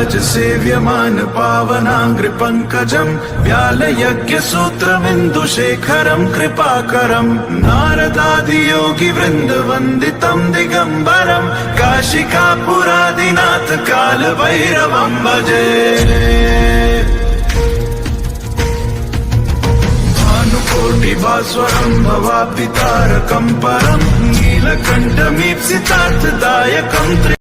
राज सेव्यमान पावनाङ्घ्रिपङ्कजम् व्यालयज्ञसूत्रमिन्दुशेखरम् कृपाकरम् नारदादियोगि वृन्दवन्दितम् दिगम्बरम् काशिकापुरादिनाथ कालभैरवम् भजे। भानुकोटिभास्वरम् भवाब्धितारकम् परम् नीलकण्ठमीप्सितार्थदायकम्